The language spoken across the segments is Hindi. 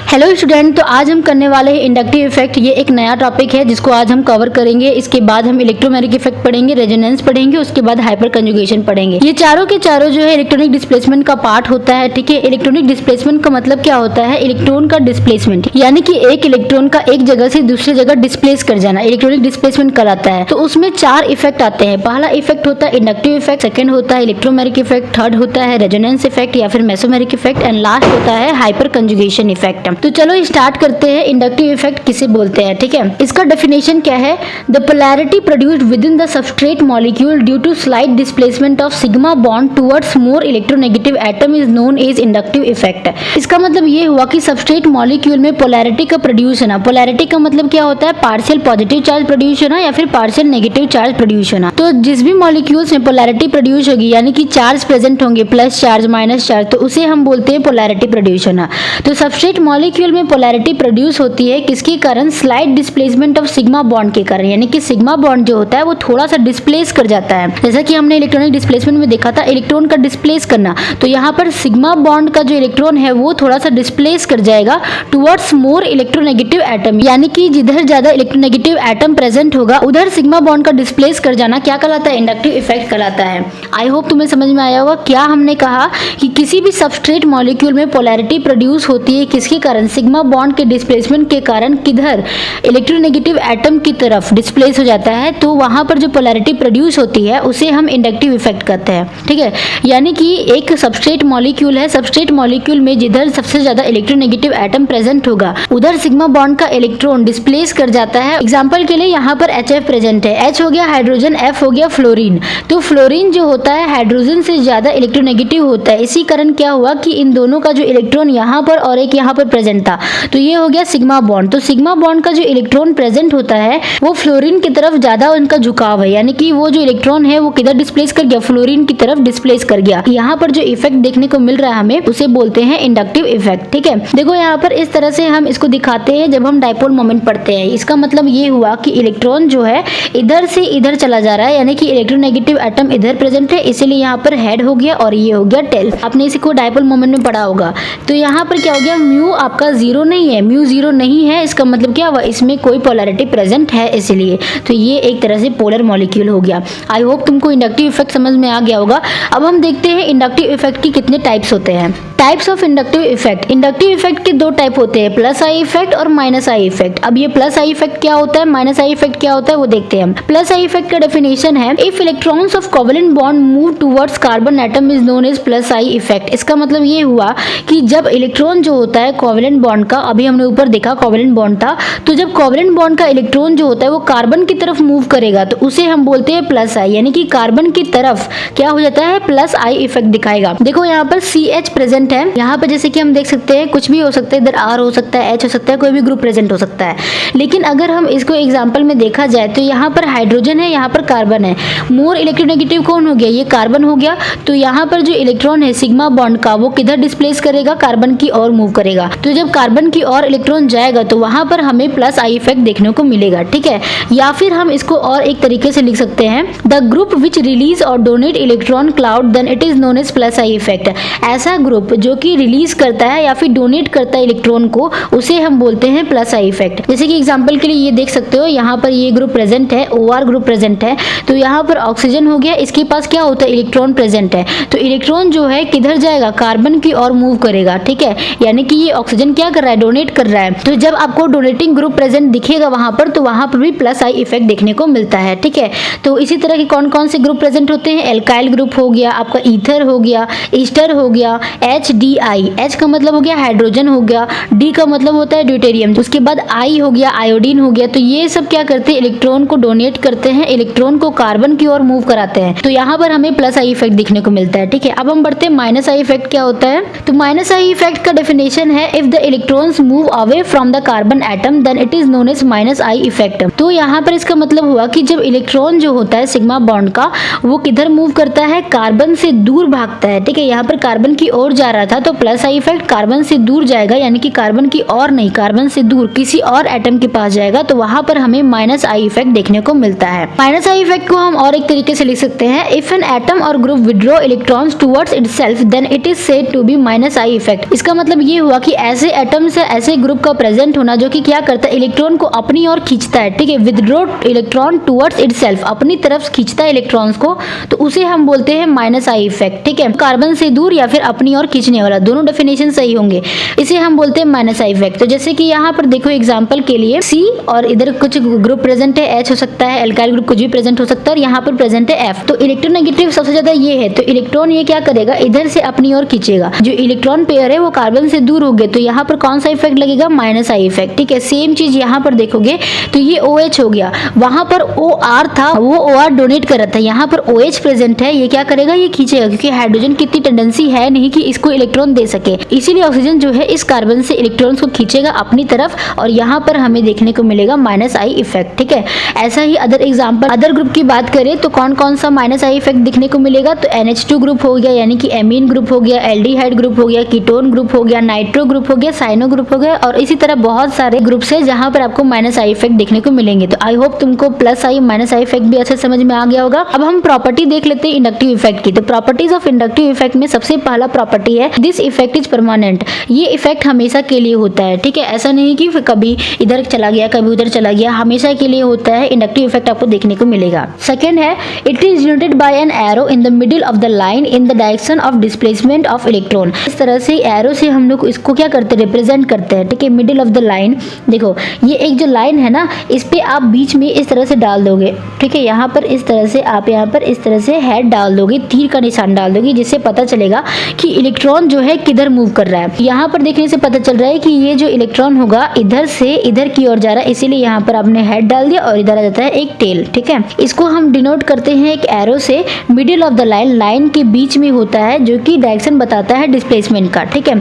हेलो स्टूडेंट, तो आज हम करने वाले हैं इंडक्टिव इफेक्ट। ये एक नया टॉपिक है जिसको आज हम कवर करेंगे। इसके बाद हम इलेक्ट्रोमैग्नेटिक इफेक्ट पढ़ेंगे, रेजोनेंस पढ़ेंगे, उसके बाद हाइपर कंजुगेशन पढ़ेंगे। ये चारों के चारों जो है इलेक्ट्रॉनिक डिस्प्लेसमेंट का पार्ट होता है। ठीक है, इलेक्ट्रॉनिक डिस्प्लेसमेंट का मतलब क्या होता है? इलेक्ट्रॉन का डिस्प्लेसमेंट, यानी कि एक इलेक्ट्रॉन का एक जगह से दूसरी जगह डिस्प्लेस कर जाना इलेक्ट्रॉनिक डिस्प्लेसमेंट कहलाता है। तो उसमें चार इफेक्ट आते हैं। पहला इफेक्ट होता है इंडक्टिव इफेक्ट, सेकंड होता है इलेक्ट्रोमैग्नेटिक इफेक्ट, थर्ड होता है रेजोनेंस इफेक्ट या फिर मेसोमेरिक इफेक्ट, एंड लास्ट होता है हाइपर कंजुगेशन इफेक्ट। तो चलो स्टार्ट करते हैं। इंडक्टिव इफेक्ट किसे बोलते हैं? ठीक है, इसका डेफिनेशन क्या है? The polarity produced within the substrate molecule due to slight displacement of sigma bond towards more electronegative atom is known as inductive effect. इसका मतलब ये हुआ कि सबस्ट्रेट मॉलिक्यूल में पोलैरिटी का प्रोड्यूस होना। पोलैरिटी का मतलब क्या होता है? पार्शियल पॉजिटिव चार्ज प्रोड्यूस होना या फिर पार्शियल नेगेटिव चार्ज प्रोड्यूस होना। तो जिस भी मॉलिक्यूल्स में पोलैरिटी प्रोड्यूस होगी, यानी कि चार्ज प्रेजेंट होंगे, प्लस चार्ज माइनस चार्ज, तो उसे हम बोलते हैं पोलैरिटी प्रोड्यूस होना। तो सबस्ट्रेट मॉलिक्यूल में पोलैरिटी प्रोड्यूस होती है किसके कारण? Slight displacement of sigma bond के कारण, यानी कि सिग्मा बॉन्ड जो होता है वो थोड़ा सा डिस्प्लेस कर जाता है। जैसा कि हमने इलेक्ट्रॉनिक डिस्प्लेसमेंट में देखा था, इलेक्ट्रॉन का डिस्प्लेस करना। तो यहाँ पर सिग्मा बॉन्ड का जो इलेक्ट्रॉन है वो थोड़ा सा डिस्प्लेस कर जाएगा टुवर्ड्स मोर इलेक्ट्रोनेगेटिव एटम, यानी कि जिधर ज्यादा इलेक्ट्रोनेगेटिव एटम प्रेजेंट होगा उधर सिग्मा बॉन्ड का डिस्प्लेस कर जाना क्या कहलाता है? इंडक्टिव इफेक्ट कहलाता है। आई होप तुम्हें समझ में आया होगा। क्या हमने कहा कि किसी भी सबस्ट्रेट मॉलिक्यूल में पोलैरिटी प्रोड्यूस होती है किसके कारण? सिग्मा बॉन्ड के डिस्प्लेसमेंट के कारण किधर? इलेक्ट्रोनेगेटिव एटम की तरफ डिस्प्लेस हो जाता है। तो वहां पर जो पोलैरिटी प्रोड्यूस होती है उसे हम इंडक्टिव इफेक्ट कहते हैं। ठीक है, यानी कि एक सबस्ट्रेट मॉलिक्यूल है, सबस्ट्रेट मॉलिक्यूल में जिधर सबसे ज्यादा इलेक्ट्रोनेगेटिव एटम प्रेजेंट होगा उधर सिग्मा बॉन्ड का इलेक्ट्रॉन डिस्प्लेस कर जाता है। एग्जांपल के लिए यहाँ पर HF प्रेजेंट है। H हो गया हाइड्रोजन, F हो गया फ्लोरीन। तो फ्लोरीन जो होता है हाइड्रोजन से ज्यादा इलेक्ट्रोनेगेटिव होता है। इसी कारण क्या हुआ कि इन दोनों का जो इलेक्ट्रॉन यहाँ पर और एक यहाँ पर प्रेजेंट था, तो ये हो गया सिग्मा बॉन्ड। तो सिग्मा बॉन्ड का जो इलेक्ट्रॉन प्रेजेंट होता है वो फ्लोरीन की तरफ ज्यादा उनका झुकाव है, यानी कि वो जो इलेक्ट्रॉन है वो किधर डिस्प्लेस कर गया? फ्लोरीन की तरफ डिस्प्लेस कर गया। यहाँ पर जो इफेक्ट देखने को मिल रहा है हमें उसे बोलते हैं इंडक्टिव इफेक्ट। ठीक है, देखो यहाँ पर इस तरह से हम इसको दिखाते हैं जब हम डाइपोल मोमेंट पढ़ते हैं। इसका मतलब ये हुआ कि इलेक्ट्रॉन जो है इधर से इधर चला जा रहा है, यानी कि इलेक्ट्रोनेगेटिव एटम इधर प्रेजेंट है, इसीलिए यहाँ पर हेड हो गया और ये हो गया टेल। आपने इसको डाइपोल मोमेंट में पढ़ा होगा। तो यहाँ पर क्या हो गया? म्यू आपका जीरो नहीं है, म्यू जीरो नहीं है। इसका मतलब क्या हुआ? इसमें कोई पोलैरिटी प्रेजेंट है, इसलिए तो ये एक तरह से पोलर मॉलिक्यूल हो गया। आई होप तुमको इंडक्टिव इफेक्ट समझ में आ गया होगा। अब हम देखते हैं इंडक्टिव इफेक्ट की कितने टाइप्स होते हैं। Types of inductive effect. Inductive effect के दो टाइप होते हैं, प्लस आई इफेक्ट और माइनस आई इफेक्ट। अब ये प्लस आई इफेक्ट क्या होता है, माइनस आई इफेक्ट क्या होता है वो देखते हैं हम। प्लस आई इफेक्ट का डेफिनेशन है, if electrons of covalent bond move towards carbon atom is known as plus I effect. इसका मतलब ये हुआ कि जब इलेक्ट्रॉन जो होता है कोवेलेंट बॉन्ड का, अभी हमने ऊपर देखा कोवेलेंट बॉन्ड था, तो जब कोवेलेंट बॉन्ड का इलेक्ट्रॉन जो होता है वो कार्बन की तरफ मूव करेगा तो उसे हम बोलते हैं प्लस आई, यानी कि कार्बन की तरफ क्या हो जाता है? प्लस आई इफेक्ट दिखाएगा। देखो यहाँ पर CH प्रेजेंट है, यहाँ पर जैसे कि हम देख सकते हैं कुछ भी हो सकता है, इधर R हो सकता है, H हो सकता है, कोई भी ग्रुप प्रेजेंट हो सकता है। लेकिन अगर हम इसको एग्जांपल में देखा जाए तो यहाँ पर हाइड्रोजन है, यहाँ पर कार्बन है। मोर इलेक्ट्रोनेगेटिव कौन हो गया? ये कार्बन हो गया। तो यहाँ पर जो इलेक्ट्रॉन है सिग्मा बॉन्ड का वो किधर डिस्प्लेस करेगा? कार्बन की ओर मूव करेगा। तो जब कार्बन की ओर इलेक्ट्रॉन जाएगा तो वहां पर हमें प्लस आई इफेक्ट देखने को मिलेगा। ठीक है, या फिर हम इसको और एक तरीके से लिख सकते हैं, द ग्रुप विच रिलीज और donate electron cloud then it is known as plus I effect. ऐसा ग्रुप जो कि रिलीज करता है या फिर डोनेट करता है इलेक्ट्रॉन को, उसे हम बोलते हैं प्लस आई इफेक्ट। जैसे कि एग्जांपल के लिए ये देख सकते हो, यहाँ पर ये ग्रुप प्रेजेंट है, OR ग्रुप प्रेजेंट है। तो यहाँ पर ऑक्सीजन हो गया, इसके पास क्या होता है? इलेक्ट्रॉन प्रेजेंट है। तो इलेक्ट्रॉन जो है किधर जाएगा? कार्बन की ओर मूव करेगा। ठीक है, यानी कि ये ऑक्सीजन क्या कर रहा है? डोनेट कर रहा है। तो जब आपको डोनेटिंग ग्रुप प्रेजेंट दिखेगा वहां पर, तो वहां पर भी प्लस आई इफेक्ट देखने को मिलता है। ठीक है, तो इसी तरह के कौन कौन से ग्रुप प्रेजेंट होते हैं? एल्काइल ग्रुप हो गया, आपका ईथर हो गया, ईस्टर हो गया, HDI। H का मतलब हो गया हाइड्रोजन हो गया, D का मतलब होता है ड्यूटेरियम, उसके बाद I हो गया आयोडीन हो गया। तो ये सब क्या करते हैं? इलेक्ट्रॉन को डोनेट करते हैं, इलेक्ट्रॉन को कार्बन की ओर मूव कराते हैं। तो यहाँ पर हमें प्लस आई इफेक्ट देखने को मिलता है। ठीक है, अब हम बढ़ते हैं माइनस आई इफेक्ट क्या होता है। तो माइनस आई इफेक्ट का डेफिनेशन है, if the electrons move away from the carbon atom then it is known as minus I effect. तो यहाँ पर इसका मतलब हुआ कि जब इलेक्ट्रॉन जो होता है सिग्मा बॉन्ड का वो किधर मूव करता है? कार्बन से दूर भागता है। ठीक है, यहाँ पर कार्बन की ओर जा रहा था तो प्लस आई इफेक्ट कार्बन से दूर जाएगा, यानी कि कार्बन की और नहीं, कार्बन से दूर किसी और एटम के पास जाएगा तो वहां पर हमें माइनस आई इफेक्ट देखने को मिलता है। माइनस आई इफेक्ट को हम और एक तरीके से लिख सकते हैं, इफ एन एटम और group withdraw electrons towards itself then it is said to be minus I effect. इसका मतलब ये हुआ कि ऐसे एटम से ऐसे ग्रुप का प्रेजेंट होना जो कि क्या करता है, इलेक्ट्रॉन को अपनी ओर खींचता है, ठीक है, विदड्रॉ इलेक्ट्रॉन टुवर्ड्स इटसेल्फ, अपनी तरफ खींचता है इलेक्ट्रॉन्स को, तो उसे हम बोलते हैं माइनस आई इफेक्ट, ठीक है। कार्बन से दूर या फिर अपनी ओर खींचने वाला, दोनों डेफिनेशन सही होंगे, इसे हम बोलते हैं माइनस आई इफेक्ट। तो जैसे कि यहाँ पर देखो एग्जांपल के लिए C और इधर कुछ ग्रुप प्रेजेंट है, H हो सकता है, एल्काइल ग्रुप कुछ भी प्रेजेंट हो सकता है, और यहाँ पर प्रेजेंट है F। तो इलेक्ट्रोनेगेटिव सबसे ज्यादा ये है, तो इलेक्ट्रॉन ये क्या करेगा, इधर से अपनी ओर खींचेगा, जो इलेक्ट्रॉन पेयर है वो कार्बन से दूर हो गए तो यहाँ पर कौन सा इफेक्ट लगेगा, माइनस आई इफेक्ट, ठीक है। सेम चीज यहाँ पर देखोगे तो ये OH हो गया, वहां पर OR था, वो OR डोनेट कर रहा था, यहाँ पर OH प्रेजेंट है, ये क्या करेगा, ये खींचेगा, क्योंकि हाइड्रोजन की इतनी टेंडेंसी है नहीं कि इसको इलेक्ट्रॉन दे सके, इसीलिए ऑक्सीजन जो है इस कार्बन से इलेक्ट्रॉन्स को खींचेगा अपनी तरफ, और यहाँ पर हमें देखने को मिलेगा माइनस आई इफेक्ट, ठीक है। ऐसा ही अदर एग्जांपल, अदर ग्रुप की बात करें तो कौन कौन सा माइनस आई इफेक्ट दिखने को मिलेगा, तो NH2 ग्रुप हो गया, यानी कि एमीन ग्रुप हो गया, एल्डिहाइड ग्रुप हो गया, कीटोन ग्रुप हो गया, नाइट्रो ग्रुप हो गया, साइनो ग्रुप हो गया, और इसी तरह बहुत सारे ग्रुप्स है जहां पर आपको माइनस आई इफेक्ट देखने को मिलेंगे। तो आई होप तुमको plus I minus I effect भी अच्छे समझ में आ गया होगा। अब हम प्रॉपर्टी देख लेते हैं इंडक्टिव इफेक्ट की। तो प्रॉपर्टीज ऑफ इंडक्टिव इफेक्ट में सबसे पहला प्रॉपर्टी है दिस इफेक्ट इज परमानेंट, ये इफेक्ट हमेशा के लिए होता है, ठीक है। ऐसा नहीं कि कभी इधर चला गया कभी उधर चला गया, हमेशा के लिए होता है, इंडक्टिव इफेक्ट आपको देखने को मिलेगा। सेकंड है it is denoted by an arrow in the middle of the line in the direction of displacement of electron. इस तरह से एरो से हम लोग इसको क्या करते हैं, रिप्रेजेंट करते हैं, ठीक है। मिडिल ऑफ द लाइन, देखो ये एक जो लाइन है ना, इस पे आप बीच में इस तरह से डाल दोगे, ठीक है, यहाँ पर इस तरह से आप यहाँ पर इस तरह से हेड डाल दोगे, तीर का निशान डाल दोगे, जिससे पता चलेगा कि इलेक्ट्रॉन जो है किधर मूव कर रहा है। यहाँ पर देखने से पता चल रहा है कि ये जो इलेक्ट्रॉन होगा इधर से इधर की ओर जा रहा है, इसीलिए यहाँ पर आपने हेड डाल दिया और इधर आ जाता है एक टेल, ठीक है। इसको हम डिनोट करते हैं एक एरो से, middle of the line, line के बीच में होता है, जो कि डायरेक्शन बताता है डिस्प्लेसमेंट का, ठीक है।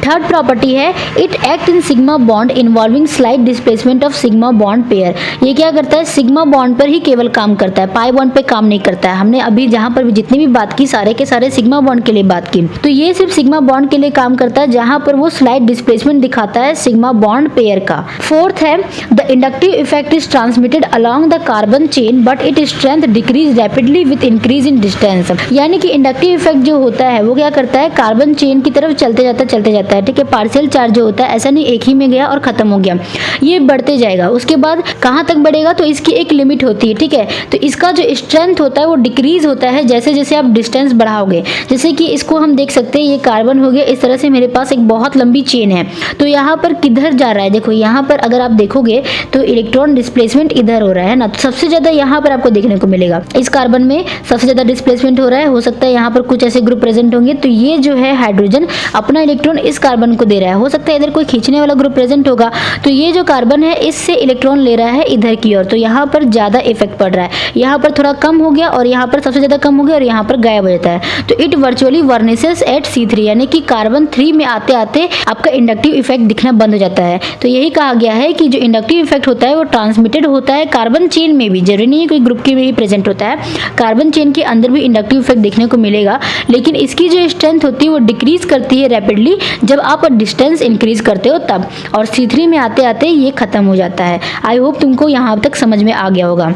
थर्ड प्रॉपर्टी है it act in sigma bond involving slight displacement of sigma bond pair. ये क्या करता है, सिग्मा बॉन्ड पर ही केवल काम करता है, पाई बॉन्ड पे काम नहीं करता है। हमने अभी जहां पर भी जितनी भी बात की सारे के सारे सिग्मा बॉन्ड के लिए बात की, तो ये सिर्फ सिग्मा बॉन्ड के लिए काम करता है जहां पर वो स्लाइट डिस्प्लेसमेंट दिखाता है सिग्मा बॉन्ड पेयर का। फोर्थ है the inductive effect is transmitted along the carbon chain but it strength decrease rapidly with increase in distance. यानी कि इंडक्टिव इफेक्ट जो होता है वो क्या करता है, कार्बन चेन की तरफ चलते जाता है, ठीक है। पार्शियल चार्ज जो होता है ऐसा नहीं एक ही में गया और खत्म हो गया, ये बढ़ते जाएगा, उसके बाद कहाँ तक बढ़ेगा, तो इसकी एक लिमिट होती है, ठीक है। तो इसका जो स्ट्रेंथ होता है वो डिक्रीज होता है जैसे जैसे आप डिस्टेंस बढ़ाओगे। जैसे कि इसको हम देख सकते हैं, ये कार्बन हो गया, इस तरह से मेरे पास एक बहुत लंबी चेन है, तो यहाँ पर किधर जा रहा है, देखो यहाँ पर अगर आप देखोगे तो इलेक्ट्रॉन डिस्प्लेसमेंट इधर हो रहा है ना, तो सबसे ज्यादा यहाँ पर आपको देखने को मिलेगा, इस कार्बन में सबसे ज्यादा डिस्प्लेसमेंट हो रहा है। हो सकता है यहाँ पर कुछ ऐसे ग्रुप प्रेजेंट होंगे, तो ये जो है हाइड्रोजन अपना इलेक्ट्रॉन इस कार्बन को दे रहा है। हो सकता है इधर कोई खींचने वाला ग्रुप प्रेजेंट होगा, तो ये जो कार्बन है इससे इलेक्ट्रॉन ले रहा है इधर की ओर, तो यहाँ पर ज्यादा इफेक्ट पड़ रहा है, यहाँ पर थोड़ा कम हो गया और यहाँ पर सबसे ज्यादा कम हो गया और यहाँ पर गायब हो जाता है। तो इट वर्चुअली वर्निसेस एट C3, यानी कि कार्बन 3 में आते आते आपका इंडक्टिव इफेक्ट दिखना बंद हो जाता है। तो यही कहा गया है कि जो इंडक्टिव इफेक्ट होता है वो ट्रांसमिटेड होता है कार्बन चेन में भी, जरूरी नहीं है कोई ग्रुप के में ही प्रेजेंट होता है, कार्बन चेन के अंदर भी इंडक्टिव इफेक्ट देखने को मिलेगा, लेकिन इसकी जो स्ट्रेंथ होती है वो डिक्रीज करती है रैपिडली जब आप डिस्टेंस इंक्रीज करते हो तब, और C3 में आते आते ये खत्म हो जाता है। आई होप तुमको यहाँ तक समझ में आ गया होगा।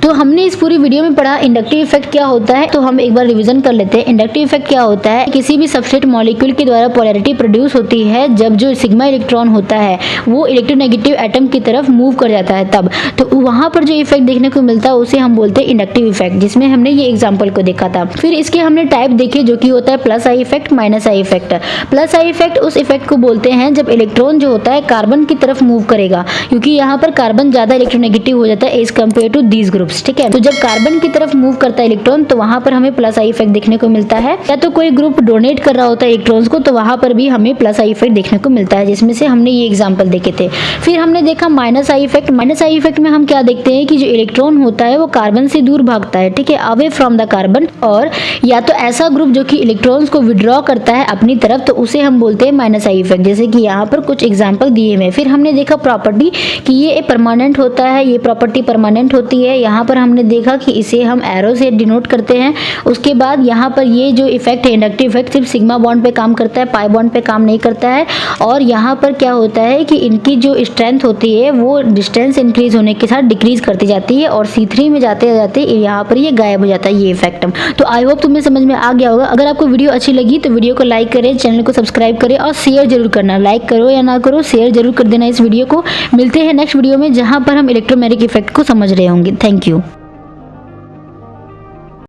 तो हमने इस पूरी वीडियो में पढ़ा इंडक्टिव इफेक्ट क्या होता है, तो हम एक बार रिवीजन कर लेते हैं। इंडक्टिव इफेक्ट क्या होता है, किसी भी सबस्ट्रेट मॉलिक्यूल के द्वारा पोलैरिटी प्रोड्यूस होती है जब जो सिग्मा इलेक्ट्रॉन होता है वो इलेक्ट्रोनेगेटिव एटम की तरफ मूव कर जाता है तब, तो वहां पर जो इफेक्ट देखने को मिलता है उसे हम बोलते हैं इंडक्टिव इफेक्ट, जिसमें हमने ये एग्जाम्पल को देखा था। फिर इसके हमने टाइप देखे जो कि होता है plus I effect, minus I effect. Plus I effect उस इफेक्ट को बोलते हैं जब इलेक्ट्रॉन जो होता है कार्बन की तरफ मूव करेगा, क्योंकि यहाँ पर कार्बन ज्यादा इलेक्ट्रोनेगेटिव हो जाता है as compare to these groups, ठीक है। तो जब कार्बन की तरफ मूव करता है इलेक्ट्रॉन तो वहां पर हमें प्लस आई इफेक्ट देखने को मिलता है, या तो कोई ग्रुप डोनेट कर रहा होता है इलेक्ट्रॉन्स को तो वहां पर भी हमें प्लस आई इफेक्ट देखने को मिलता है, जिसमें से हमने ये एग्जांपल देखे थे। फिर हमने देखा minus I effect. Minus I effect में हम क्या देखते हैं कि जो इलेक्ट्रॉन होता है वो कार्बन से दूर भागता है, ठीक है, अवे फ्रॉम द कार्बन, और या तो ऐसा ग्रुप जो कि इलेक्ट्रॉन्स को विड्रॉ करता है अपनी तरफ, तो उसे हम बोलते हैं माइनस आई इफेक्ट, जैसे कि यहाँ पर कुछ एग्जाम्पल दिए हुए। फिर हमने देखा प्रॉपर्टी कि ये परमानेंट होता है, ये प्रॉपर्टी परमानेंट होती है, यहाँ यहाँ पर हमने देखा कि इसे हम एरो से डिनोट करते हैं। उसके बाद यहाँ पर ये जो इफेक्ट है इंडक्टिव इफेक्ट सिर्फ सिग्मा बॉन्ड पे काम करता है, पाई बॉन्ड पे काम नहीं करता है। और यहाँ पर क्या होता है कि इनकी जो स्ट्रेंथ होती है वो डिस्टेंस इंक्रीज होने के साथ डिक्रीज करती जाती है और C3 में जाते जाते यहाँ पर ये गायब हो जाता है ये इफेक्ट। तो आई होप तुम्हें समझ में आ गया होगा। अगर आपको वीडियो अच्छी लगी तो वीडियो को लाइक करें, चैनल को सब्सक्राइब करें और शेयर जरूर करना। लाइक करो या ना करो, शेयर जरूर कर देना इस वीडियो को। मिलते हैं नेक्स्ट वीडियो में जहां पर हम इलेक्ट्रोमैग्नेटिक इफेक्ट को समझ रहे होंगे। Thank you.